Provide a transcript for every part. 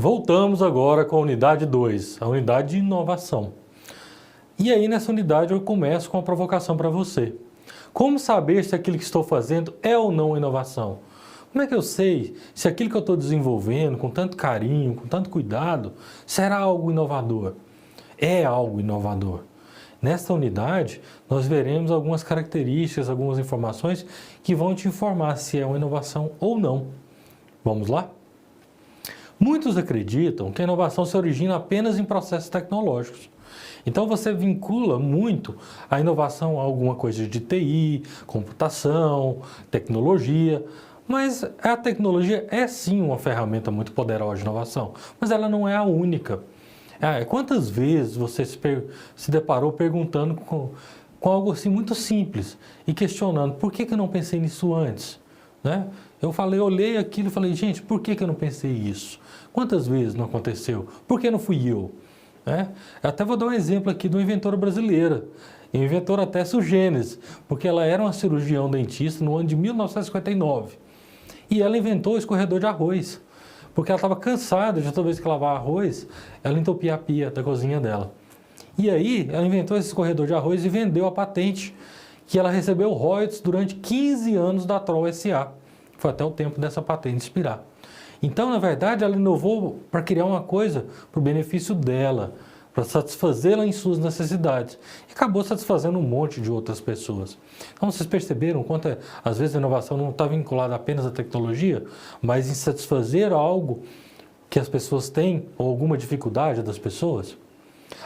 Voltamos agora com a unidade 2, a unidade de inovação. E aí nessa unidade eu começo com uma provocação para você. Como saber se aquilo que estou fazendo é ou não inovação? Como é que eu sei se aquilo que eu estou desenvolvendo com tanto carinho, com tanto cuidado, será algo inovador? É algo inovador. Nesta unidade, nós veremos algumas características, algumas informações que vão te informar se é uma inovação ou não. Vamos lá? Muitos acreditam que a inovação se origina apenas em processos tecnológicos. Então você vincula muito a inovação a alguma coisa de TI, computação, tecnologia, mas a tecnologia é sim uma ferramenta muito poderosa de inovação, mas ela não é a única. Quantas vezes você se deparou perguntando com algo assim muito simples e questionando por que eu não pensei nisso antes? Né? Eu olhei aquilo e falei, gente, por que eu não pensei isso? Quantas vezes não aconteceu? Por que não fui eu? Eu até vou dar um exemplo aqui de uma inventora brasileira, inventora Tessia Genes, porque ela era uma cirurgião dentista no ano de 1959. E ela inventou o escorredor de arroz, porque ela estava cansada de toda vez que lavava arroz, ela entupia a pia da cozinha dela. E aí ela inventou esse escorredor de arroz e vendeu a patente, que ela recebeu royalties durante 15 anos da Troll S.A. Foi até o tempo dessa patente expirar. Então, na verdade, ela inovou para criar uma coisa para o benefício dela, para satisfazê-la em suas necessidades. E acabou satisfazendo um monte de outras pessoas. Então, vocês perceberam quanto, às vezes, a inovação não está vinculada apenas à tecnologia, mas em satisfazer algo que as pessoas têm ou alguma dificuldade das pessoas?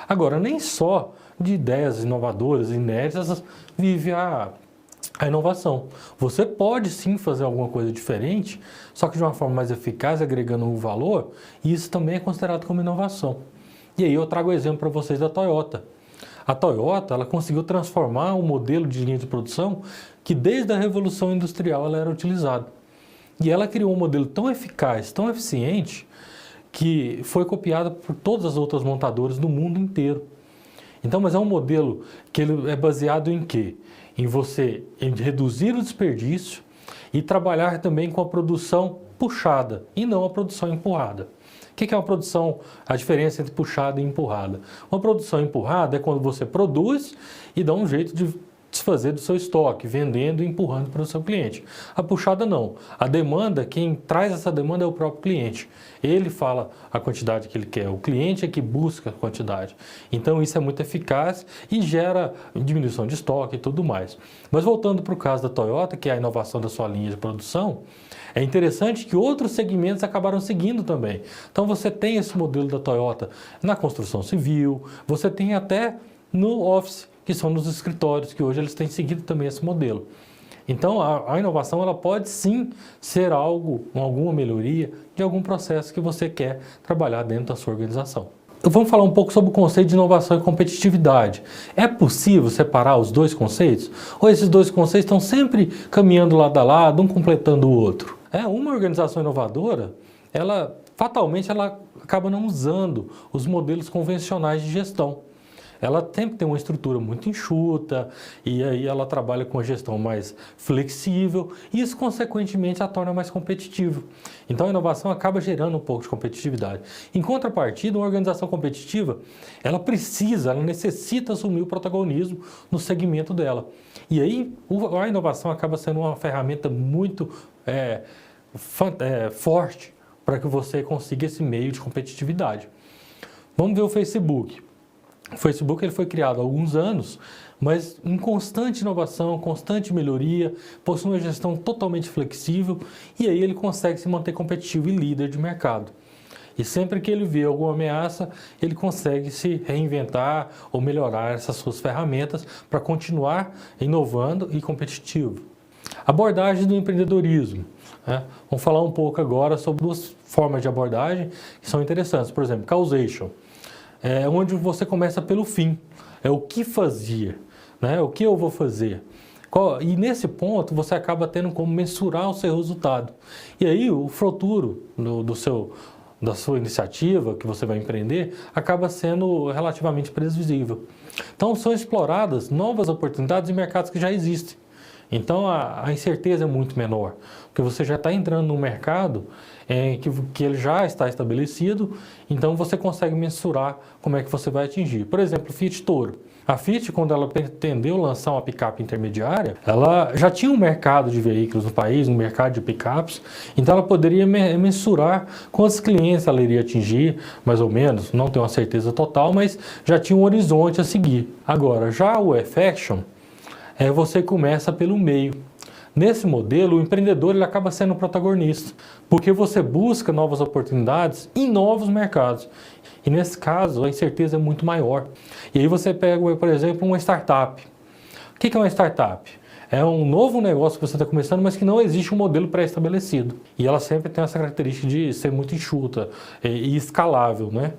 Agora, nem só de ideias inovadoras e inéditas vive a inovação. Você pode sim fazer alguma coisa diferente, só que de uma forma mais eficaz, agregando um valor, e isso também é considerado como inovação. E aí eu trago o exemplo para vocês da Toyota. A Toyota, ela conseguiu transformar um modelo de linha de produção que desde a Revolução Industrial ela era utilizada. E ela criou um modelo tão eficaz, tão eficiente, que foi copiado por todas as outras montadoras do mundo inteiro. Então, mas é um modelo que ele é baseado em quê? Em reduzir o desperdício e trabalhar também com a produção puxada e não a produção empurrada. O que é uma produção, a diferença entre puxada e empurrada? Uma produção empurrada é quando você produz e dá um jeito de desfazer do seu estoque, vendendo e empurrando para o seu cliente. A puxada não. A demanda, quem traz essa demanda é o próprio cliente. Ele fala a quantidade que ele quer, o cliente é que busca a quantidade. Então isso é muito eficaz e gera diminuição de estoque e tudo mais. Mas voltando para o caso da Toyota, que é a inovação da sua linha de produção, é interessante que outros segmentos acabaram seguindo também. Então você tem esse modelo da Toyota na construção civil, você tem até no office, que são nos escritórios, que hoje eles têm seguido também esse modelo. Então, a inovação ela pode sim ser algo, alguma melhoria de algum processo que você quer trabalhar dentro da sua organização. Vamos falar um pouco sobre o conceito de inovação e competitividade. É possível separar os dois conceitos? Ou esses dois conceitos estão sempre caminhando lado a lado, um completando o outro? Uma organização inovadora, fatalmente ela acaba não usando os modelos convencionais de gestão. Ela sempre tem uma estrutura muito enxuta e aí ela trabalha com a gestão mais flexível e isso, consequentemente, a torna mais competitiva. Então, a inovação acaba gerando um pouco de competitividade. Em contrapartida, uma organização competitiva, ela necessita assumir o protagonismo no segmento dela. E aí, a inovação acaba sendo uma ferramenta muito forte para que você consiga esse meio de competitividade. Vamos ver o Facebook. O Facebook ele foi criado há alguns anos, mas em constante inovação, constante melhoria, possui uma gestão totalmente flexível e aí ele consegue se manter competitivo e líder de mercado. E sempre que ele vê alguma ameaça, ele consegue se reinventar ou melhorar essas suas ferramentas para continuar inovando e competitivo. Abordagem do empreendedorismo. Vamos falar um pouco agora sobre duas formas de abordagem que são interessantes. Por exemplo, causation. É onde você começa pelo fim, é o que fazia, o que eu vou fazer. E nesse ponto você acaba tendo como mensurar o seu resultado. E aí o futuro da sua iniciativa que você vai empreender acaba sendo relativamente previsível. Então são exploradas novas oportunidades em mercados que já existem. Então a incerteza é muito menor, porque você já está entrando num mercado que ele já está estabelecido, então você consegue mensurar como é que você vai atingir. Por exemplo, o Fiat Toro. A Fiat, quando ela pretendeu lançar uma picape intermediária, ela já tinha um mercado de veículos no país, um mercado de picapes, então ela poderia mensurar quantos clientes ela iria atingir, mais ou menos, não tenho uma certeza total, mas já tinha um horizonte a seguir. Agora, já o E-Faction, você começa pelo meio. Nesse modelo, o empreendedor ele acaba sendo o protagonista, porque você busca novas oportunidades em novos mercados. E nesse caso, a incerteza é muito maior. E aí você pega, por exemplo, uma startup. O que é uma startup? É um novo negócio que você está começando, mas que não existe um modelo pré-estabelecido. E ela sempre tem essa característica de ser muito enxuta e escalável, né?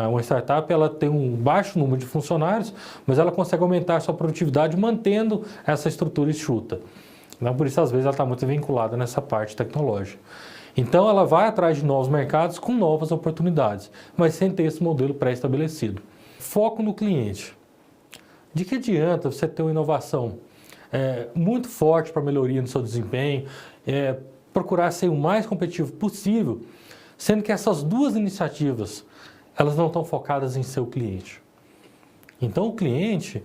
Uma startup ela tem um baixo número de funcionários, mas ela consegue aumentar a sua produtividade mantendo essa estrutura enxuta. Então, por isso, às vezes, ela está muito vinculada nessa parte tecnológica. Então, ela vai atrás de novos mercados com novas oportunidades, mas sem ter esse modelo pré-estabelecido. Foco no cliente. De que adianta você ter uma inovação muito forte para melhoria no seu desempenho, procurar ser o mais competitivo possível, sendo que essas duas iniciativas, elas não estão focadas em seu cliente. Então, o cliente,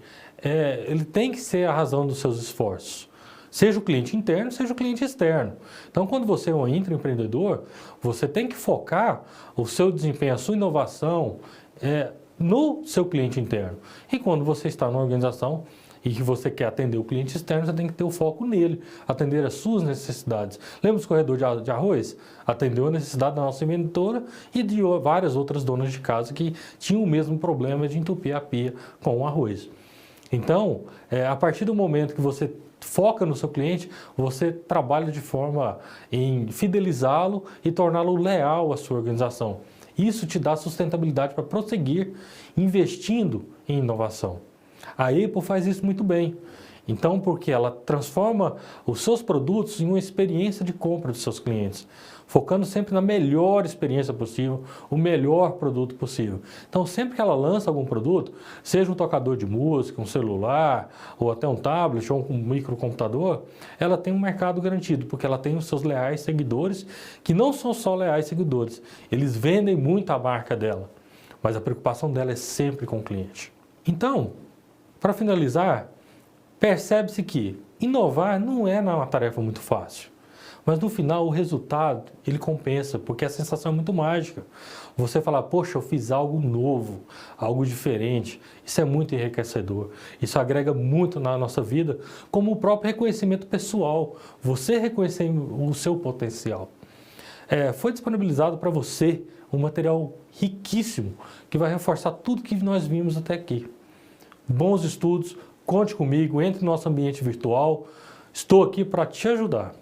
ele tem que ser a razão dos seus esforços. Seja o cliente interno, seja o cliente externo. Então, quando você é um intraempreendedor, você tem que focar o seu desempenho, a sua inovação no seu cliente interno. E quando você está numa organização e que você quer atender o cliente externo, você tem que ter o foco nele, atender as suas necessidades. Lembra do corredor de arroz? Atendeu a necessidade da nossa inventora e de várias outras donas de casa que tinham o mesmo problema de entupir a pia com o arroz. Então, a partir do momento que você foca no seu cliente, você trabalha de forma em fidelizá-lo e torná-lo leal à sua organização. Isso te dá sustentabilidade para prosseguir investindo em inovação. A Apple faz isso muito bem. Então, porque ela transforma os seus produtos em uma experiência de compra dos seus clientes, focando sempre na melhor experiência possível, o melhor produto possível. Então, sempre que ela lança algum produto, seja um tocador de música, um celular, ou até um tablet, ou um microcomputador, ela tem um mercado garantido, porque ela tem os seus leais seguidores, que não são só leais seguidores, eles vendem muito a marca dela, mas a preocupação dela é sempre com o cliente. Então, para finalizar, percebe-se que inovar não é uma tarefa muito fácil, mas no final o resultado ele compensa, porque a sensação é muito mágica. Você falar, poxa, eu fiz algo novo, algo diferente, isso é muito enriquecedor, isso agrega muito na nossa vida, como o próprio reconhecimento pessoal, você reconhecer o seu potencial. Foi disponibilizado para você um material riquíssimo que vai reforçar tudo que nós vimos até aqui. Bons estudos, conte comigo, entre no nosso ambiente virtual, estou aqui para te ajudar.